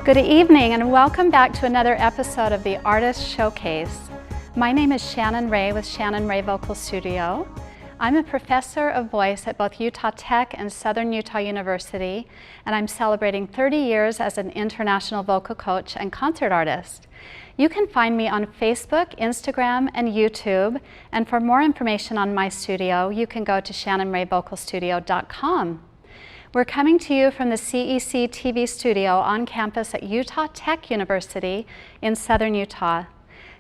Good evening and welcome back to another episode of the Artist Showcase. My name is Shannon Rae with Shannon Rae Vocal Studio. I'm a professor of voice at both Utah Tech and Southern Utah University, and I'm celebrating 30 years as an international vocal coach and concert artist. You can find me on Facebook, Instagram, and YouTube, and for more information on my studio, you can go to shannonraevocalstudio.com. We're coming to you from the CEC TV studio on campus at Utah Tech University in Southern Utah.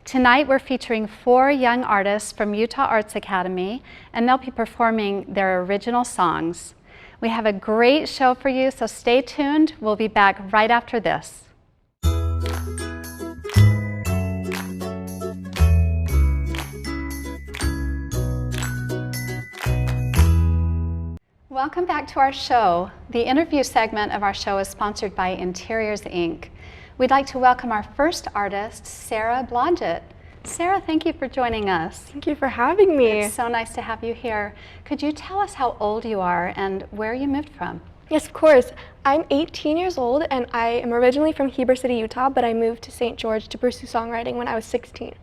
Tonight we're featuring 4 young artists from Utah Arts Academy, and they'll be performing their original songs. We have a great show for you, so stay tuned. We'll be back right after this. Welcome back to our show. The interview segment of our show is sponsored by Interiors, Inc. We'd like to welcome our first artist, Sarah Blodgett. Sarah, thank you for joining us. Thank you for having me. It's so nice to have you here. Could you tell us how old you are and where you moved from? Yes, of course. I'm 18 years old and I am originally from Heber City, Utah, but I moved to St. George to pursue songwriting when I was 16.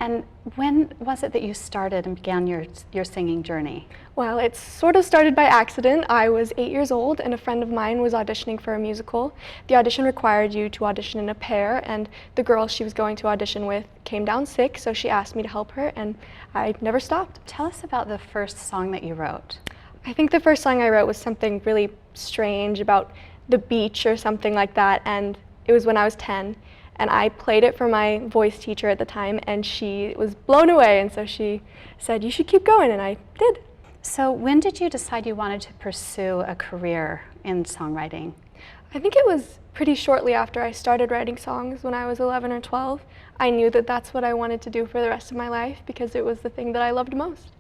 And when was it that you started and began your singing journey? Well, it sort of started by accident. I was 8 years old and a friend of mine was auditioning for a musical. The audition required you to audition in a pair, and the girl she was going to audition with came down sick, so she asked me to help her, and I never stopped. Tell us about the first song that you wrote. I think the first song I wrote was something really strange about the beach or something like that, and it was when I was 10. And I played it for my voice teacher at the time, and she was blown away, and so she said, "You should keep going," and I did. So when did you decide you wanted to pursue a career in songwriting? I think it was pretty shortly after I started writing songs when I was 11 or 12. I knew that that's what I wanted to do for the rest of my life because it was the thing that I loved most.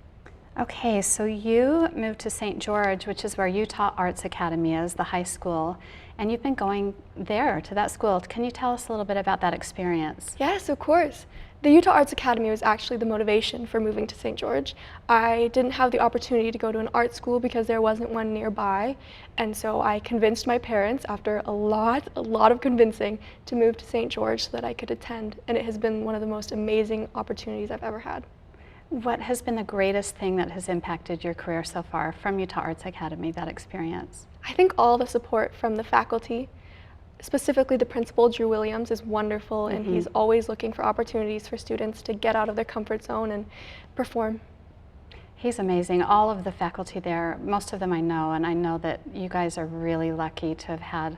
Okay, so you moved to St. George, which is where Utah Arts Academy is, the high school, and you've been going there to that school. Can you tell us a little bit about that experience? Yes, of course. The Utah Arts Academy was actually the motivation for moving to St. George. I didn't have the opportunity to go to an art school because there wasn't one nearby, and so I convinced my parents, after a lot of convincing, to move to St. George so that I could attend, and it has been one of the most amazing opportunities I've ever had. What has been the greatest thing that has impacted your career so far from Utah Arts Academy, that experience? I think all the support from the faculty, specifically the principal, Drew Williams, is wonderful, and he's always looking for opportunities for students to get out of their comfort zone and perform. He's amazing. All of the faculty there, most of them I know, and I know that you guys are really lucky to have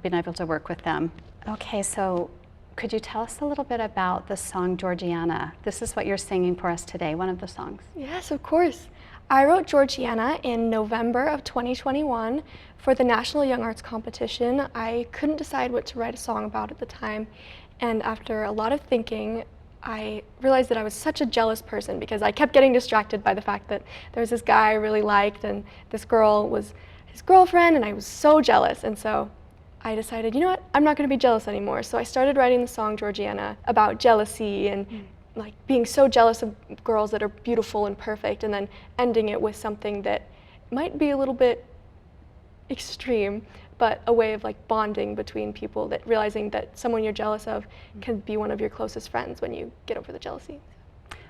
been able to work with them. Okay, so could you tell us a little bit about the song Georgiana? This is what you're singing for us today, one of the songs. Yes, of course. I wrote Georgiana in November of 2021 for the National Young Arts Competition. I couldn't decide what to write a song about at the time, and after a lot of thinking, I realized that I was such a jealous person because I kept getting distracted by the fact that there was this guy I really liked and this girl was his girlfriend, and I was so jealous, and so I decided, you know what, I'm not going to be jealous anymore. So I started writing the song Georgiana about jealousy and like being so jealous of girls that are beautiful and perfect, and then ending it with something that might be a little bit extreme, but a way of like bonding between people, that realizing that someone you're jealous of can be one of your closest friends when you get over the jealousy.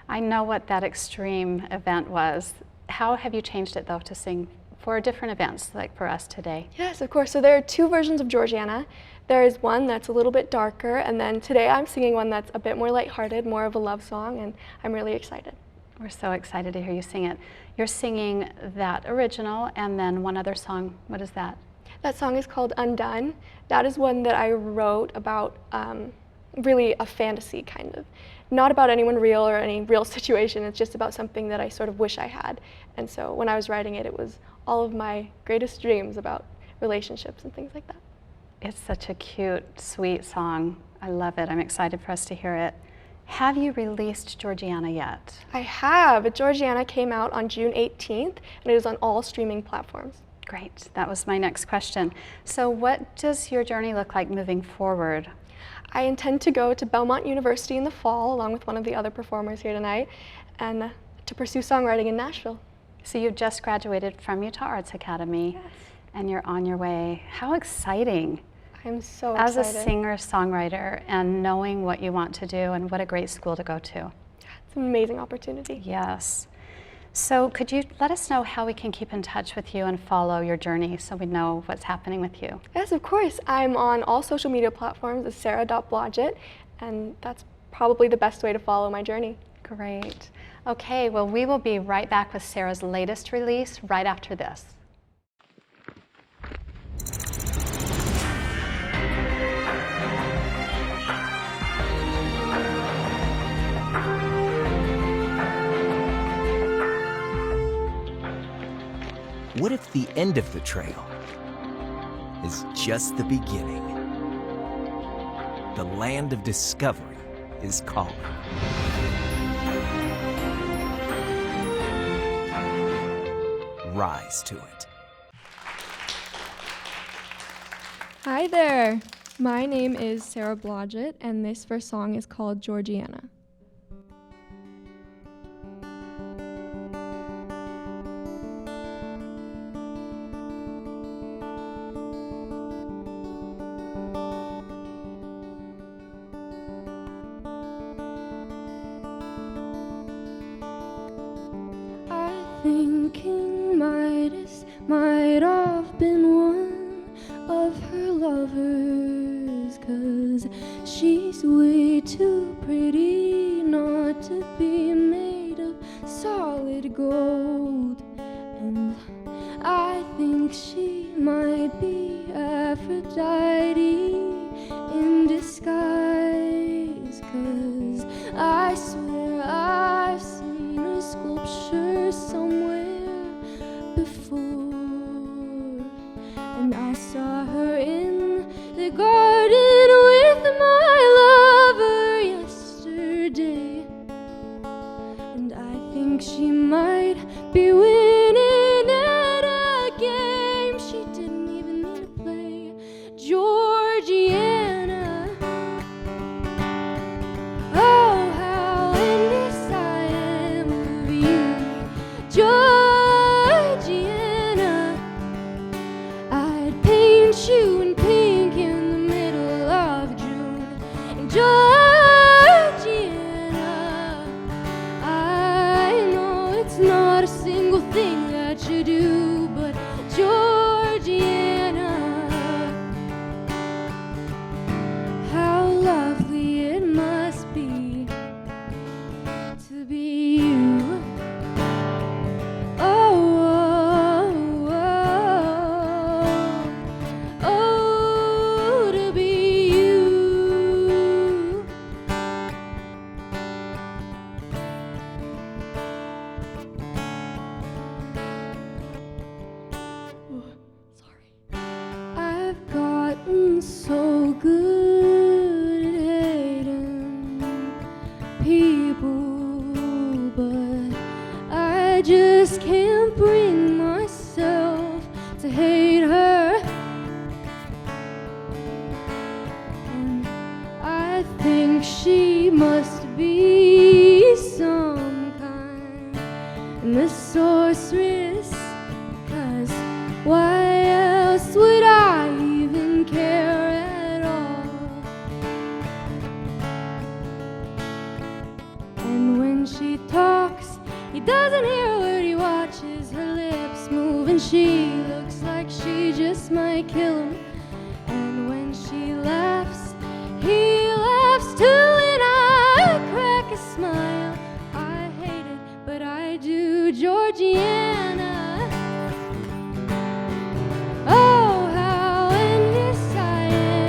I know what that extreme event was. How have you changed it though to sing for different events, like for us today? Yes, of course. So there are 2 versions of Georgiana. There is one that's a little bit darker, and then today I'm singing one that's a bit more lighthearted, more of a love song, and I'm really excited. We're so excited to hear you sing it. You're singing that original and then one other song. What is that? That song is called Undone. That is one that I wrote about really a fantasy kind of. Not about anyone real or any real situation, it's just about something that I sort of wish I had. And so when I was writing it, it was all of my greatest dreams about relationships and things like that. It's such a cute, sweet song. I love it. I'm excited for us to hear it. Have you released Georgiana yet? I have. Georgiana came out on June 18th, and it is on all streaming platforms. Great. That was my next question. So what does your journey look like moving forward? I intend to go to Belmont University in the fall, along with one of the other performers here tonight, and to pursue songwriting in Nashville. So you just graduated from Utah Arts Academy. Yes. And you're on your way. How exciting. I'm so As excited. a singer-songwriter and knowing what you want to do, and what a great school to go to. It's an amazing opportunity. Yes. So could you let us know how we can keep in touch with you and follow your journey so we know what's happening with you? Yes, of course. I'm on all social media platforms as sarah.blodgett, and that's probably the best way to follow my journey. Great. Okay, well, we will be right back with Sarah's latest release right after this. What if the end of the trail is just the beginning? The land of discovery is calling. Rise to it. Hi there. My name is Sarah Blodgett, and this first song is called Georgiana. I think King Midas might have been one of her lovers, 'cause she's way too pretty not to be made of solid gold. And I think she might be Aphrodite in disguise, 'cause I swear I've seen a sculpture somewhere before, and I saw her in the garden with my lover yesterday, and I think she might be winning at a game she didn't even need to play. Georgiana, oh how envious I am of you. Georgiana, I'd paint you in pink in the middle of June. And Georgiana, I know it's not a single thing that you do, but Georgiana, how lovely it must be to be you. Oh, oh, oh, oh, to be you. Oh, sorry. I've gotten so good at hating people, but I just can't bring myself to hate her. And I think she must be some kind of sorceress, 'cause why else would I even care at all? And when she talks, he doesn't hear a word, he watches her lips move, and she looks like she just might kill him. And when she laughs, he laughs too, and I crack a smile. I hate it, but I do. Georgiana, oh how envious I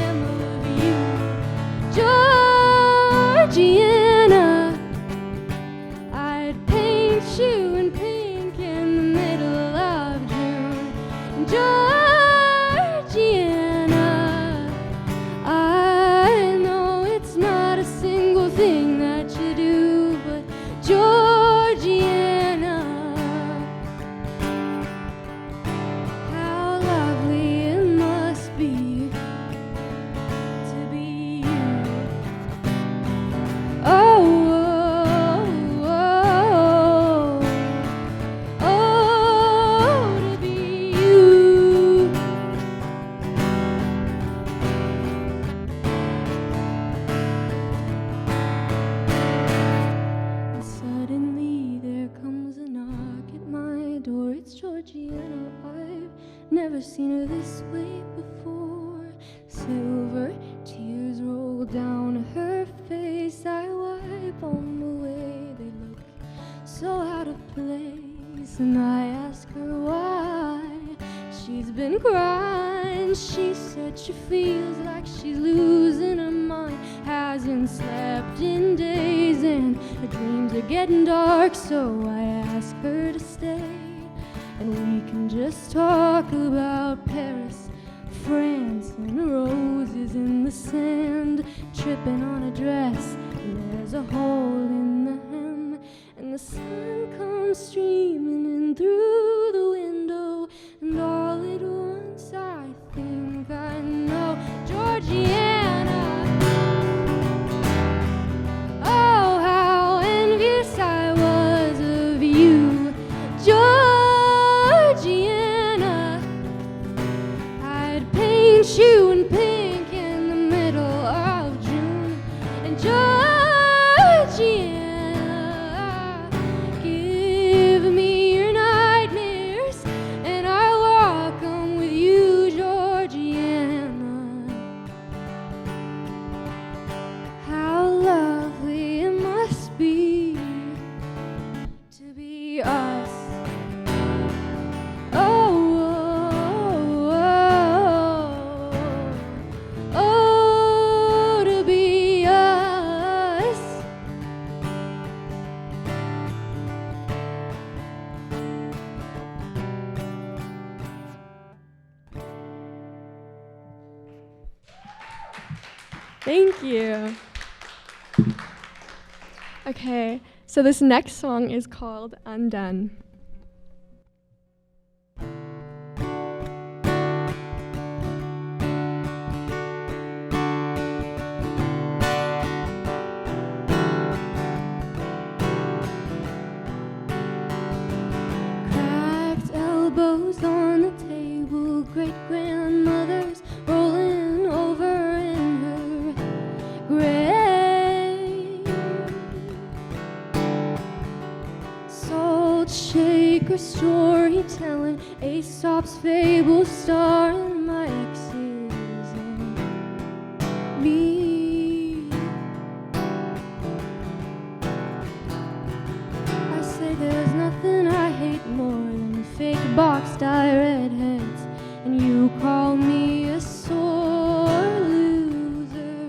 am of you. Georgiana, I'd paint you in pink in the middle of June. Georgiana, seen her this way before. Silver tears roll down her face. I wipe them away. They look so out of place, and I ask her why. She's been crying. She said she feels like she's losing her mind. Hasn't slept in days, and her dreams are getting dark. So I ask her to stay, and we can just talk about Paris, France, and roses in the sand. Tripping on a dress, and there's a hole in the hem, and the sun comes streaming in through the window, and all at once I think I know Georgiana. Oh, how envious I was of you, Georgiana. I'd paint you in pink in the middle of June, and Georgiana, give me your nightmares, and I'll walk 'em with you, Georgiana. How lovely it must be to be us. Oh, oh, oh, oh, to be us. Thank you. Okay, so this next song is called Undone. Cracked elbows on the table, great grandmothers rolling over in her grave. Salt shaker storytelling, Aesop's fable starring my exes and me. I say there's nothing I hate more than fake box-dye redheads, and you call me a sore loser.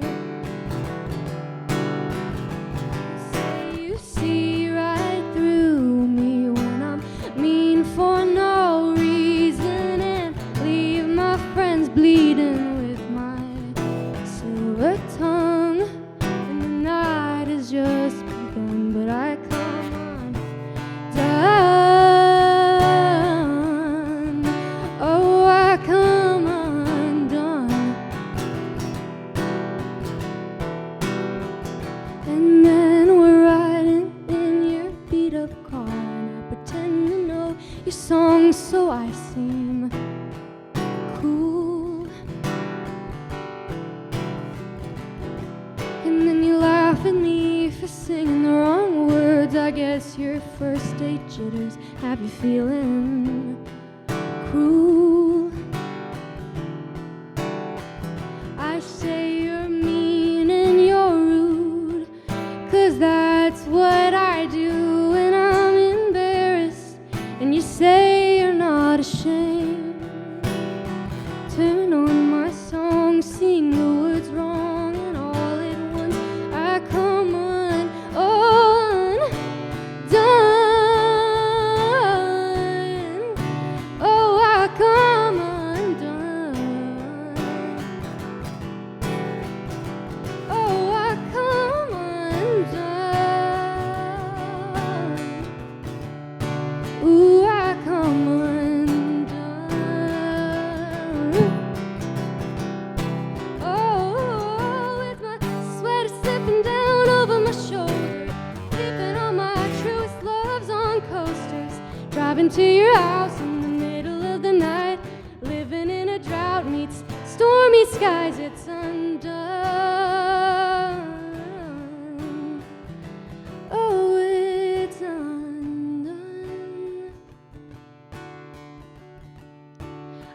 Say you see right through me when I'm mean for no reason, and leave my friends bleeding with my silver tongue. And the night has just begun, but I come undone. Oh, I come undone. And then we're riding in your beat-up car, and I pretend to know your songs so I seem cool. And then you laugh at me for singing the wrong words. I guess your first date jitters have you feeling cruel. I say you're mean and you're rude, 'cause that's what I do when I'm embarrassed. And you say you're not ashamed. Turn on my song, sing the words wrong, and all at once I come undone. Oh, I come undone. Oh, I come undone. Ooh, I come undone. Oh, with my sweater slipping down over my shoulder, keeping all my truest loves on coasters, driving to your house in the middle of the night, living in a drought meets stormy skies. It's undone. Oh, it's undone.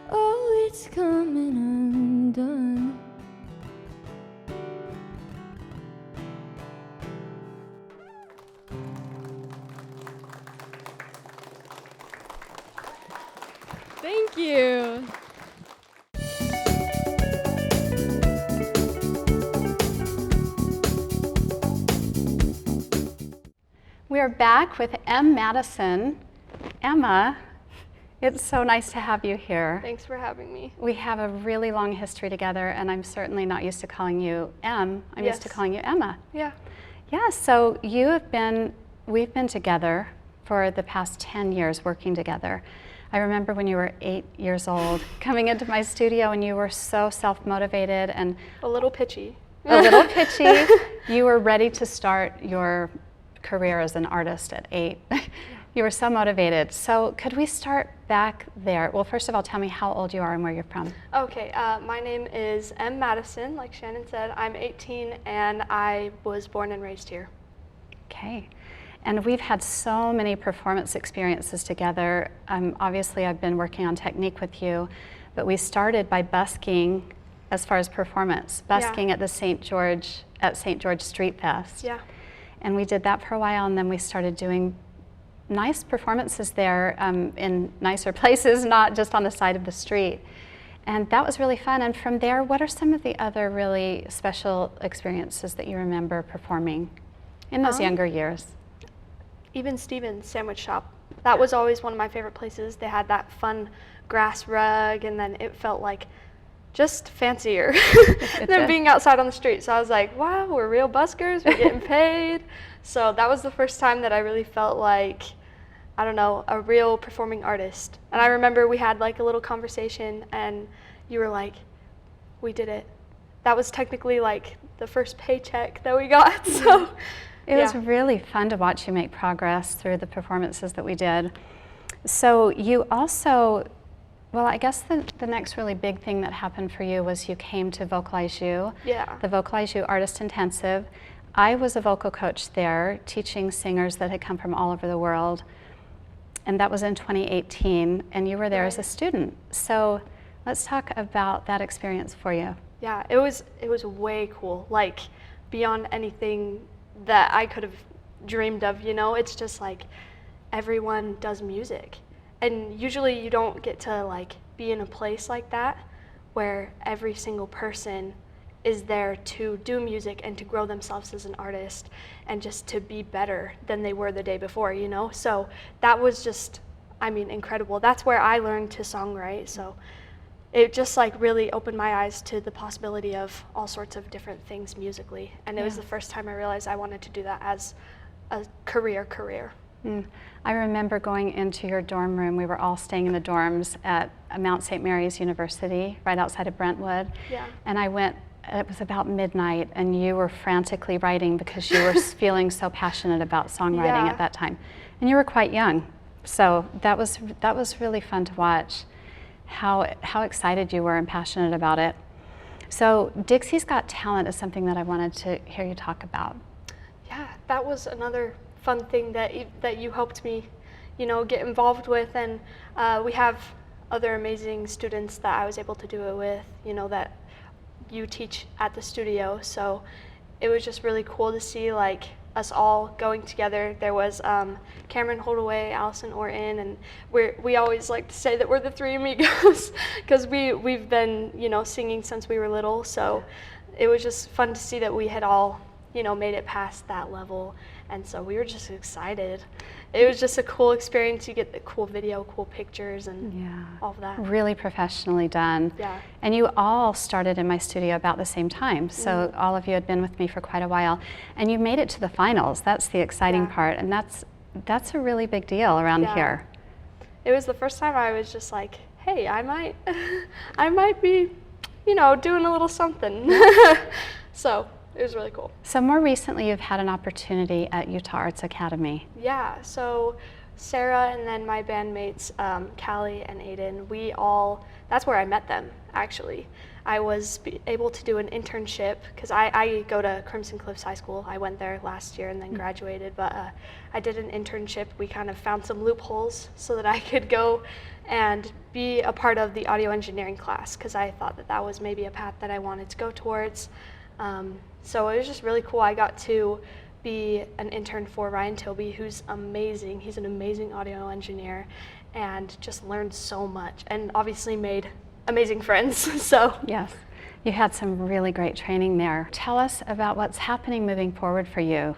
Oh, We are back with M. Madison. Emma, it's so nice to have you here. Thanks for having me. We have a really long history together, and I'm certainly not used to calling you M. I'm used to calling you Emma. Yeah. Yeah, so we've been together for the past 10 years working together. I remember when you were 8 years old coming into my studio, and you were so self-motivated and A little pitchy. a little pitchy. You were ready to start your career as an artist at 8. You were so motivated. So could we start back there? Well, first of all, tell me how old you are and where you're from. Okay, my name is M. Madison, like Shannon said. I'm 18 and I was born and raised here. Okay. And we've had so many performance experiences together. Obviously, I've been working on technique with you, but we started by busking as far as performance, busking at the St. George Street Fest. Yeah. And we did that for a while, and then we started doing nice performances there in nicer places, not just on the side of the street. And that was really fun. And from there, what are some of the other really special experiences that you remember performing in those younger years? Even Steven's Sandwich Shop. That was always one of my favorite places. They had that fun grass rug, and then it felt like just fancier than being outside on the street. So I was like, wow, we're real buskers, we're getting paid. So that was the first time that I really felt like, I don't know, a real performing artist. And I remember we had like a little conversation, and you were like, we did it. That was technically like the first paycheck that we got. So it was really fun to watch you make progress through the performances that we did. So you also, well, I guess the next really big thing that happened for you was you came to Vocalize You, the Vocalize You Artist Intensive. I was a vocal coach there, teaching singers that had come from all over the world, and that was in 2018, and you were there as a student. So let's talk about that experience for you. Yeah, it was way cool, like beyond anything that I could have dreamed of, you know? It's just like everyone does music. And usually you don't get to like be in a place like that where every single person is there to do music and to grow themselves as an artist and just to be better than they were the day before, you know? So that was just, I mean, incredible. That's where I learned to songwrite. So it just like really opened my eyes to the possibility of all sorts of different things musically. And it was the first time I realized I wanted to do that as a career. I remember going into your dorm room. We were all staying in the dorms at Mount St. Mary's University, right outside of Brentwood. Yeah. And I went, it was about midnight, and you were frantically writing because you were feeling so passionate about songwriting at that time. And you were quite young. So that was really fun to watch, how excited you were and passionate about it. So Dixie's Got Talent is something that I wanted to hear you talk about. Yeah, that was another fun thing that you helped me, you know, get involved with, and we have other amazing students that I was able to do it with, you know, that you teach at the studio. So it was just really cool to see like us all going together. There was Cameron Holdaway, Allison Orton, and we always like to say that we're the three amigos because we've been, you know, singing since we were little. So it was just fun to see that we had all, you know, made it past that level, and so we were just excited. It was just a cool experience. You get the cool video, cool pictures, and all of that. Really professionally done. Yeah. And you all started in my studio about the same time, so all of you had been with me for quite a while, and you made it to the finals. That's the exciting part, and that's a really big deal around here. It was the first time I was just like, hey, I might be, you know, doing a little something. So it was really cool. So more recently, you've had an opportunity at Utah Arts Academy. Yeah, so Sarah and then my bandmates, Cali and Aiden, that's where I met them, actually. I was able to do an internship, because I go to Crimson Cliffs High School. I went there last year and then graduated, but I did an internship. We kind of found some loopholes so that I could go and be a part of the audio engineering class, because I thought that was maybe a path that I wanted to go towards. So it was just really cool. I got to be an intern for Ryan Tilby, who's amazing. He's an amazing audio engineer, and just learned so much, and obviously made amazing friends. So yes, you had some really great training there. Tell us about what's happening moving forward for you.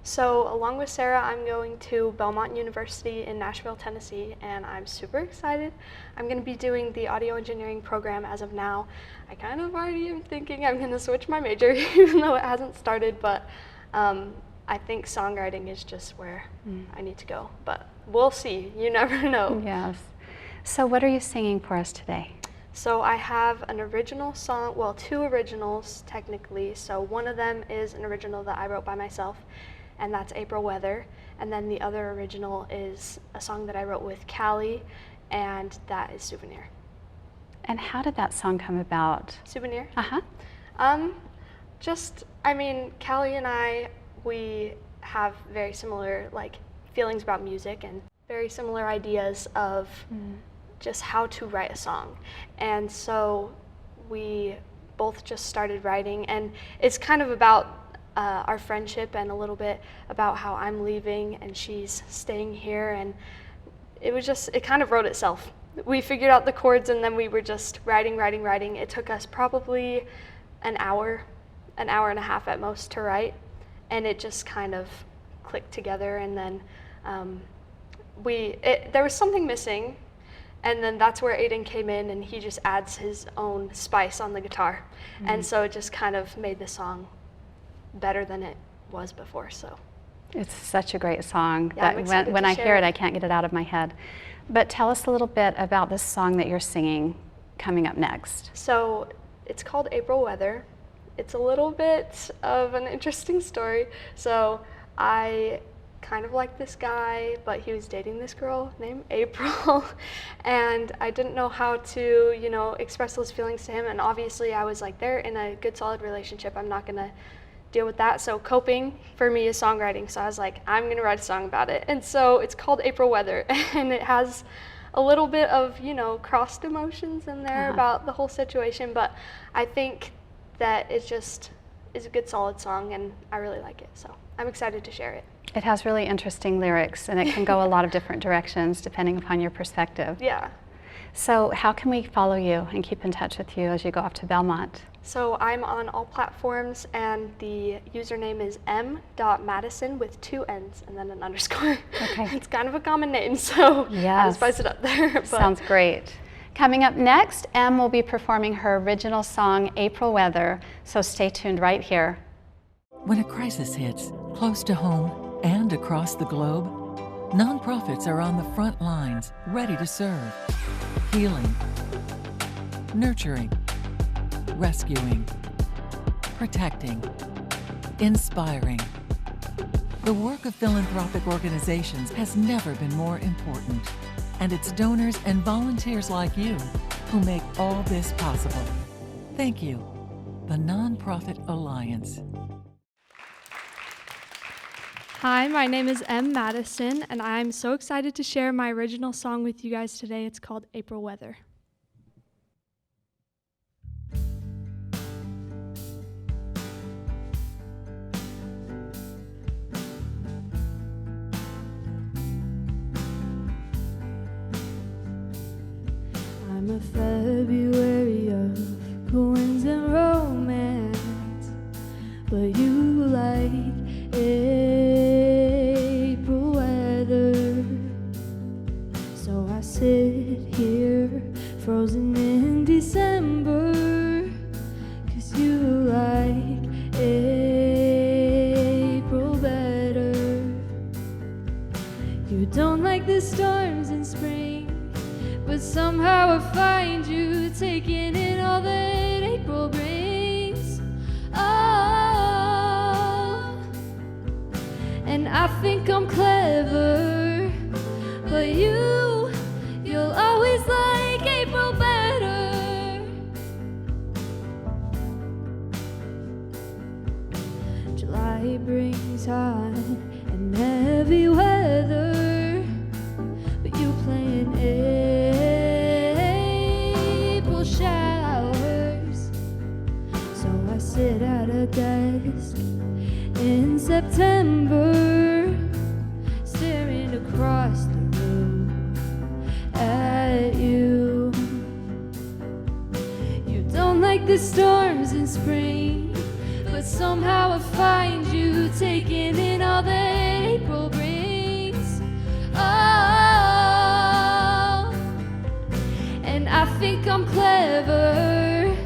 So along with Sarah, I'm going to Belmont University in Nashville, Tennessee, and I'm super excited. I'm going to be doing the audio engineering program as of now. I kind of already am thinking I'm going to switch my major, even though it hasn't started, but I think songwriting is just where I need to go. But we'll see. You never know. Yes. So what are you singing for us today? So I have an original song, well, 2 originals technically. So one of them is an original that I wrote by myself, and that's April Weather. And then the other original is a song that I wrote with Cali, and that is Souvenir. And how did that song come about? Souvenir? Uh-huh. Cali and I, we have very similar feelings about music and very similar ideas of just how to write a song. And so we both just started writing, and it's kind of about our friendship and a little bit about how I'm leaving and she's staying here, and it kind of wrote itself. We figured out the chords and then we were just writing. It took us probably an hour and a half at most to write, and it just kind of clicked together. And then there was something missing, and then that's where Aiden came in, and he just adds his own spice on the guitar. And so it just kind of made the song better than it was before. So it's such a great song yeah, that when I hear it, I can't get it out of my head. But tell us a little bit about this song that you're singing coming up next. So it's called April Weather. It's a little bit of an interesting story. So I kind of liked this guy, but he was dating this girl named April, and I didn't know how to, express those feelings to him. And obviously I was like, they're in a good, solid relationship. I'm not gonna deal with that. So coping for me is songwriting. So I was like, I'm gonna write a song about it. And so it's called April Weather, and it has a little bit of, crossed emotions in there about the whole situation, but I think that it just is a good, solid song, and I really like it. So I'm excited to share it. It has really interesting lyrics, and it can go a lot of different directions depending upon your perspective. Yeah. So how can we follow you and keep in touch with you as you go off to Belmont? So I'm on all platforms, and the username is m.madison with 2 N's and then an underscore. Okay. It's kind of a common name, so yes. I'll spice it up there. But sounds great. Coming up next, Em will be performing her original song, April Weather, so stay tuned right here. When a crisis hits, close to home and across the globe, nonprofits are on the front lines, ready to serve. Healing, nurturing, rescuing, protecting, inspiring. The work of philanthropic organizations has never been more important, and it's donors and volunteers like you who make all this possible. Thank you, the Nonprofit Alliance. Hi, my name is M. Madison, and I'm so excited to share my original song with you guys today. It's called April Weather. I'm a February of cool winds and romance, but you like April weather. So I sit here frozen in December, 'cause you like April better. You don't like the storms in spring, but somehow I find you taking in all that April brings. Oh, and I think I'm clever, but you'll always like April better. July brings hot and heavy weather, but you playing April showers. So I sit at a desk in September, staring across the room at you. You don't like the storms in spring, but somehow I find you taking in all that April brings. Oh, and I think I'm clever,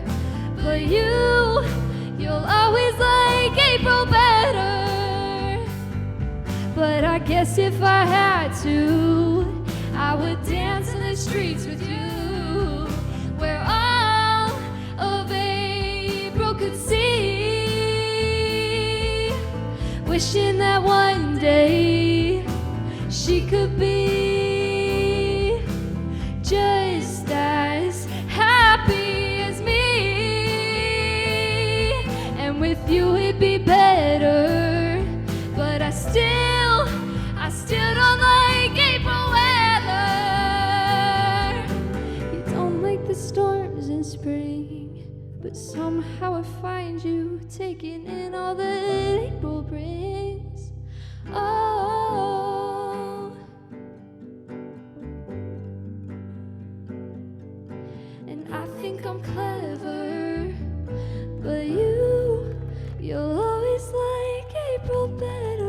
but you'll always like April better. But I guess if I had to, I would dance in the streets with you, where all of April could see, wishing that one day she could be just as happy as me, and with you it'd be better, but I still don't like April weather. You don't like the storms in spring, but somehow I find you taking in all that April brings. Oh, and I think I'm clever, but you'll always like April better.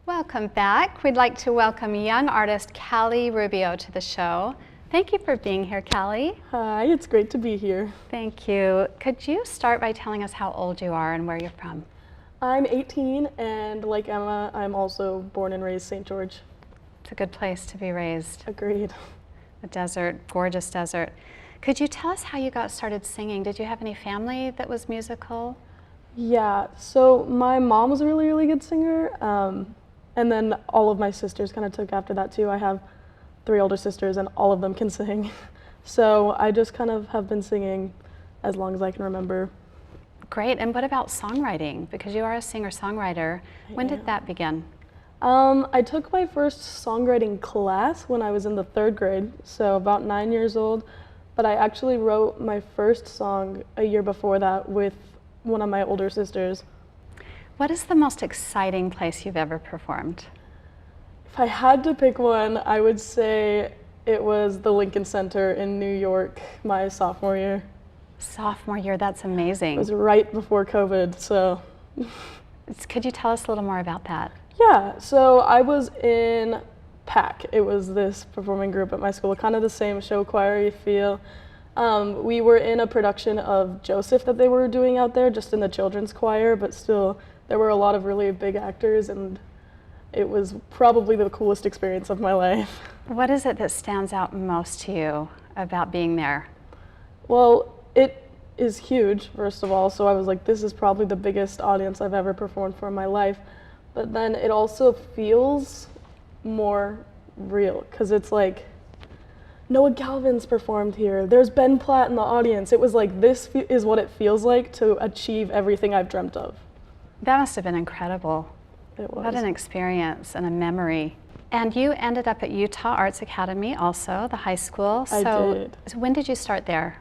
Welcome back. We'd like to welcome young artist Cali Rubio to the show. Thank you for being here, Cali. Hi, it's great to be here. Thank you. Could you start by telling us how old you are and where you're from? I'm 18, and like Emma, I'm also born and raised St. George. It's a good place to be raised. Agreed. The desert, gorgeous desert. Could you tell us how you got started singing? Did you have any family that was musical? Yeah, so my mom was a really, really good singer, and then all of my sisters kind of took after that too. I have 3 older sisters, and all of them can sing. So I just kind of have been singing as long as I can remember. Great. And what about songwriting? Because you are a singer-songwriter. When did that begin? I took my first songwriting class when I was in the 3rd grade, so about 9 years old. But I actually wrote my first song a year before that with one of my older sisters. What is the most exciting place you've ever performed? If I had to pick one, I would say it was the Lincoln Center in New York my sophomore year. Sophomore year, that's amazing. It was right before COVID, so. Could you tell us a little more about that? Yeah, so I was in PAC. It was this performing group at my school, kind of the same show choir you feel. We were in a production of Joseph that they were doing out there, just in the children's choir, but still there were a lot of really big actors, and it was probably the coolest experience of my life. What is it that stands out most to you about being there? Well, it is huge, first of all, so I was like, this is probably the biggest audience I've ever performed for in my life. But then it also feels more real, because it's like, Noah Galvin's performed here, there's Ben Platt in the audience. It was like, this is what it feels like to achieve everything I've dreamt of. That must have been incredible. It was. What an experience and a memory. And you ended up at Utah Arts Academy also, the high school. I did. So when did you start there?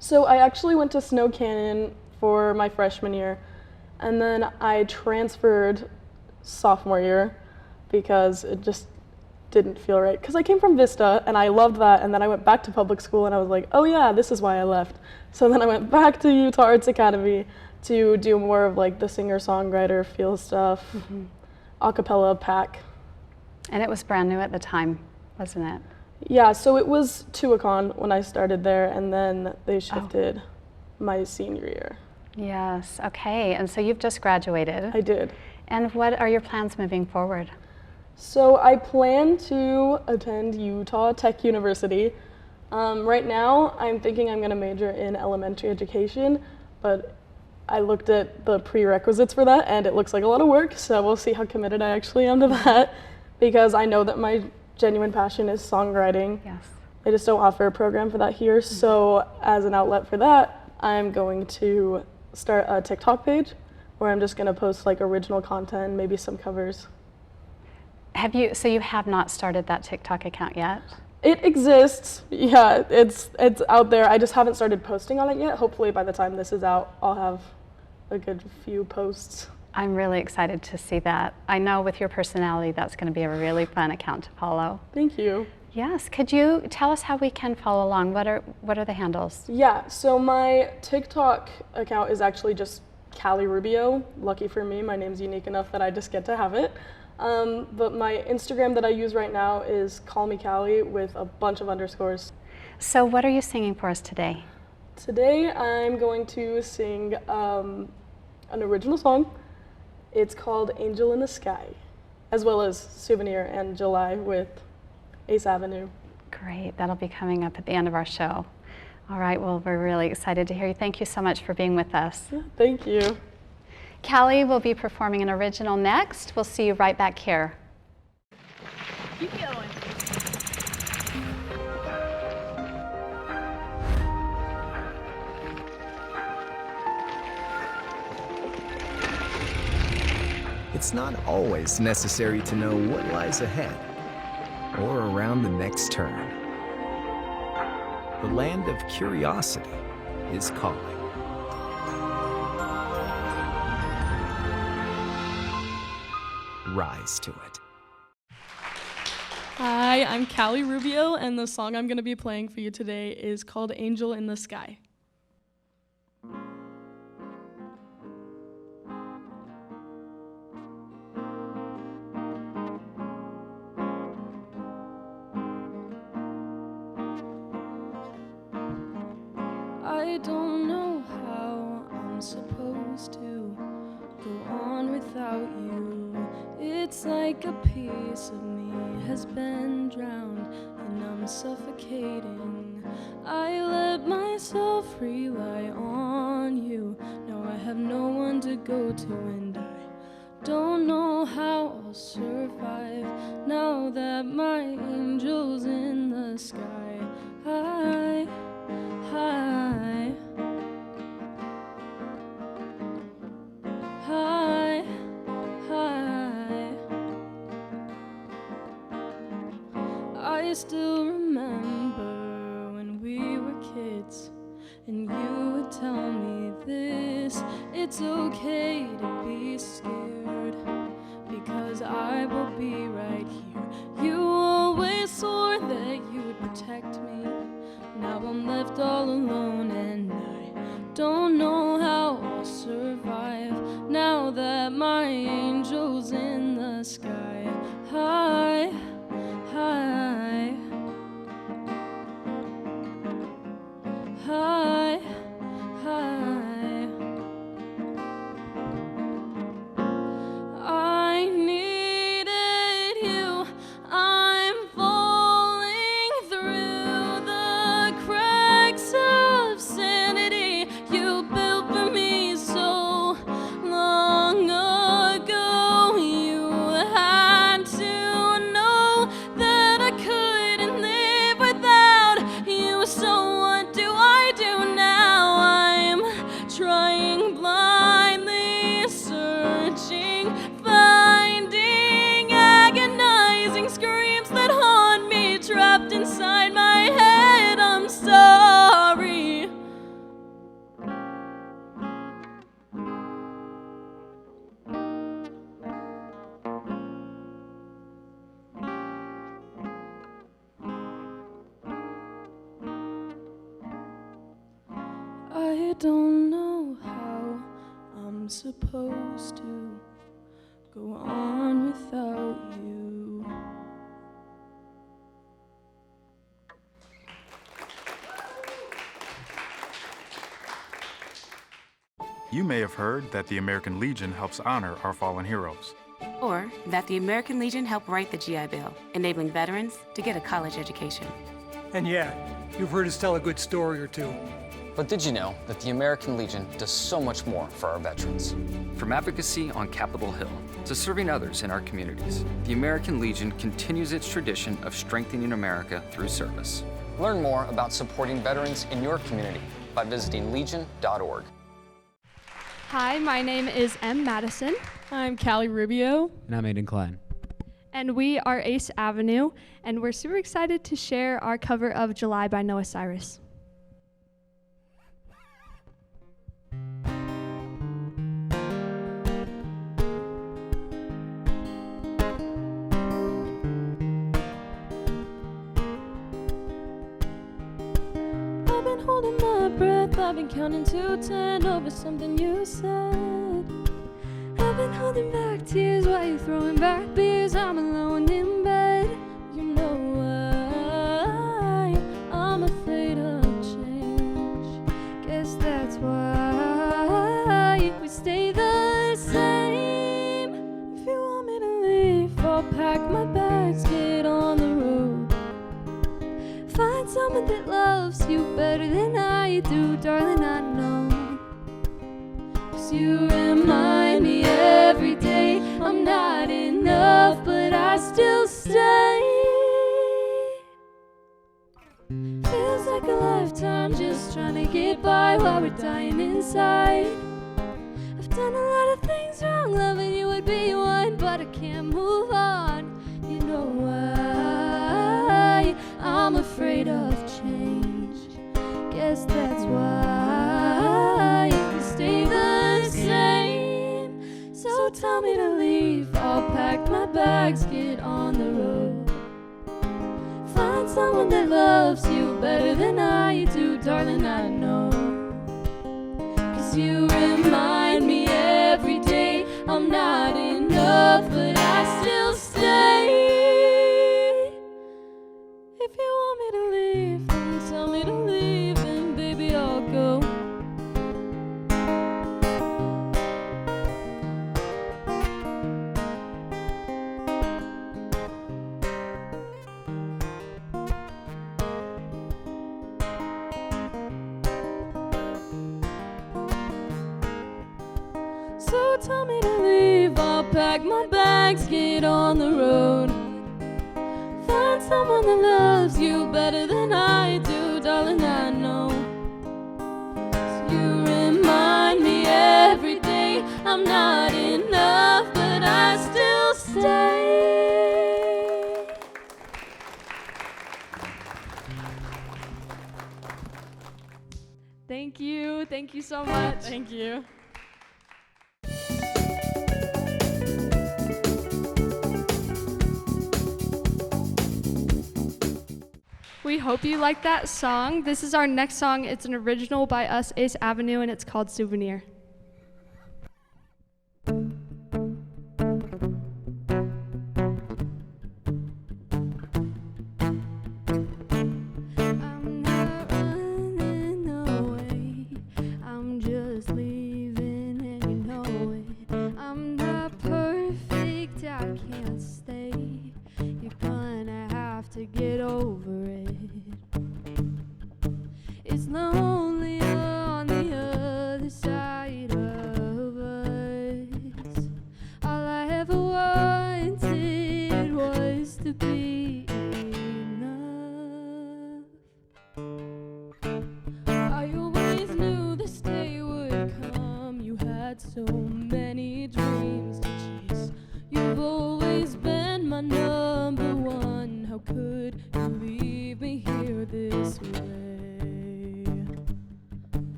So I actually went to Snow Canyon for my freshman year, and then I transferred sophomore year because it just didn't feel right. Because I came from Vista, and I loved that, and then I went back to public school, and I was like, oh yeah, this is why I left. So then I went back to Utah Arts Academy to do more of like the singer-songwriter feel stuff, a cappella pack. And it was brand new at the time, wasn't it? Yeah, so it was Tuacahn when I started there, and then they shifted my senior year. Yes, okay. And so you've just graduated. I did. And what are your plans moving forward? So I plan to attend Utah Tech University. Right now, I'm thinking I'm going to major in elementary education, but I looked at the prerequisites for that, and it looks like a lot of work, so we'll see how committed I actually am to that, because I know that my genuine passion is songwriting. Yes. They just don't offer a program for that here, so as an outlet for that, I'm going to start a TikTok page where I'm just going to post like original content, maybe some covers. So you have not started that TikTok account yet? It exists, yeah, it's out there. I just haven't started posting on it yet. Hopefully by the time this is out, I'll have a good few posts. I'm really excited to see that. I know with your personality, that's going to be a really fun account to follow. Thank you. Yes, could you tell us how we can follow along? What are the handles? Yeah, so my TikTok account is actually just Cali Rubio. Lucky for me, my name's unique enough that I just get to have it. But my Instagram that I use right now is Call Me Cali with a bunch of underscores. So what are you singing for us today? Today I'm going to sing an original song. It's called Angel in the Sky, as well as Souvenir and July with Ace Avenue. Great, that'll be coming up at the end of our show. All right, well, we're really excited to hear you. Thank you so much for being with us. Yeah, thank you. Cali will be performing an original next. We'll see you right back here. Keep going. It's not always necessary to know what lies ahead or around the next turn. The land of curiosity is calling. Rise to it. Hi, I'm Cali Rubio, and the song I'm going to be playing for you today is called Angel in the Sky. I don't know how I'm supposed to go on without you. It's like a piece of me has been drowned and I'm suffocating. I let myself rely on you. Now I have no one to go to and I don't know how I'll survive now that my angel's in the sky. Hi. Hi, hi, hi. I still remember when we were kids and you would tell me this. It's okay to be scared because I will be right here. You always swore that you would protect me. Now I'm left all alone and I don't know how I'll survive now that my angel's in the sky. Hi, hi, hi, hi. I needed you. I'm falling through the cracks of sanity you built for me so long ago. You had to know that I couldn't live without you. So what do I do now? I'm trying blindly, searching, finding agonizing screams that haunt me, trapped inside my head. I'm sorry. I don't know how I'm supposed to go on without you. You may have heard that the American Legion helps honor our fallen heroes. Or that the American Legion helped write the GI Bill, enabling veterans to get a college education. And yeah, you've heard us tell a good story or two. But did you know that the American Legion does so much more for our veterans? From advocacy on Capitol Hill to serving others in our communities, the American Legion continues its tradition of strengthening America through service. Learn more about supporting veterans in your community by visiting legion.org. Hi, my name is M. Madison. I'm Cali Rubio. And I'm Aiden Klein. And we are Ace Avenue, and we're super excited to share our cover of July by Noah Cyrus. I've been counting to 10 over something you said. I've been holding back tears while you're throwing back beers. I'm alone in bed. You know why I'm afraid of change. Guess that's why we stay the same. If you want me to leave, I'll pack my bags, get on the road. Find someone that loves you better than I do, darling, I know. 'Cause you remind me every day I'm not enough, but I still stay. Feels like a lifetime just trying to get by while we're dying inside. I've done a lot of things wrong, loving you would be one, but I can't move on. You know why I'm afraid of change. Guess that's why we stay the same. So tell me to leave, I'll pack my bags, get on the road. Find someone that loves you better than I do, darling, I know. 'Cause you remind me every day I'm not enough, but I still stay. If you want me to leave, then tell me to leave, and baby, I'll go. So tell me to leave, I'll pack my bags, get on the road. Find someone that loves you better than I do, darling, I know. So you remind me every day I'm not enough, but I still stay. Thank you so much. Thank you. We hope you like that song. This is our next song. It's an original by us, Ace Avenue, and it's called Souvenir. I'm not running away, I'm just leaving and you know it. I'm not perfect, I can't stay. You're gonna have to get over it. It's lonely on the other side of us. All I ever wanted was to be enough. I always knew this day would come. You had so many dreams to chase. You've always been my number one. How could you leave me here this way?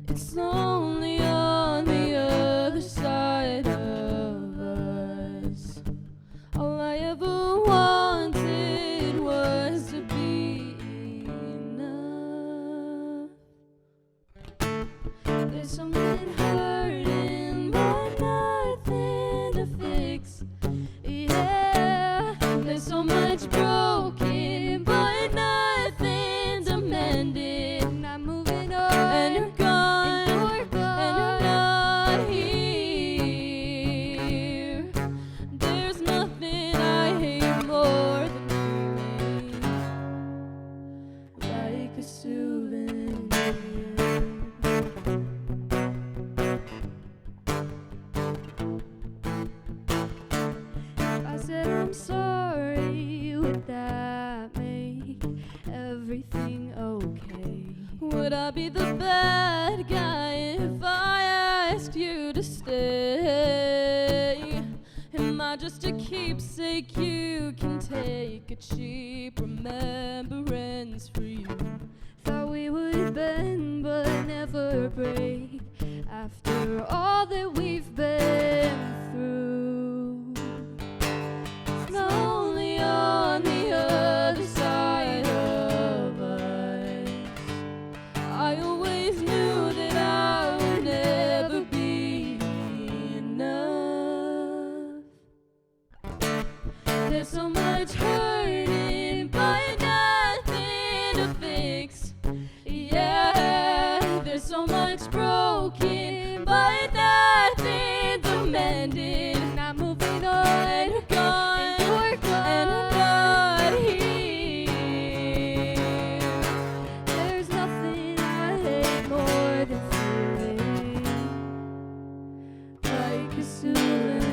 It's only on the other side of us. All I ever wanted was to be enough. There's something hurting, but nothing to fix. Yeah, there's so much broken, but nothing to mend it. And I'm moving on, and you're gone, and you're not here. There's nothing I hate more than feeling like a souvenir. I said I'm sorry, would that make everything okay? Would I be the bad guy if I asked you to stay? Am I just a keepsake you can take, a cheap remembrance for you? Thought we would bend but never break after all that we've been through. It's lonely on the other side of us. I always knew There's so much hurting, but nothing to fix. Yeah, there's so much broken, but nothing to mend it. And I'm moving on, and you're gone, and you're gone, and I'm not here. There's nothing I hate more than feeling like a souvenir.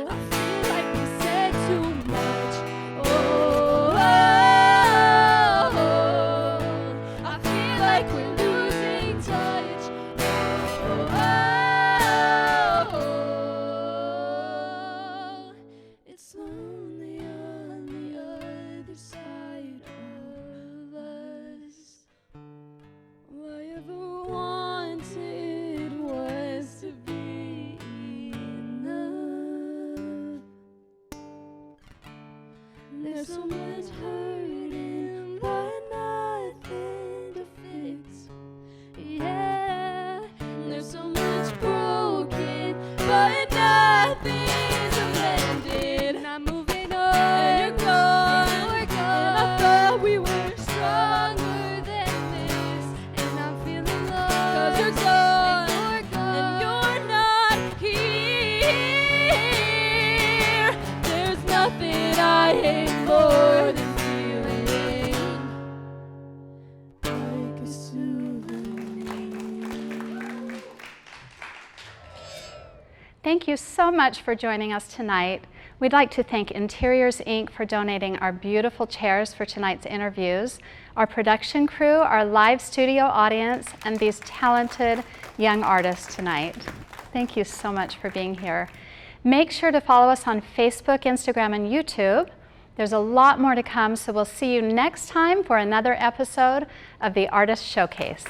I feel like we said too much. I feel like we're losing touch. It's lonely on the other side of us. All I ever wanted was to be enough. There's so much hurting, but nothing to fix. Yeah, there's so much broken, but nothing's amended. And I'm moving on, and you're gone, and we're gone. And I thought we were stronger than this, and I'm feeling lost. 'Cause you're gone, and you're not here. There's nothing I hate more than feeling like a souvenir. Thank you so much for joining us tonight. We'd like to thank Interiors Inc. for donating our beautiful chairs for tonight's interviews, our production crew, our live studio audience, and these talented young artists tonight. Thank you so much for being here. Make sure to follow us on Facebook, Instagram, and YouTube. There's a lot more to come, so we'll see you next time for another episode of the Artist Showcase.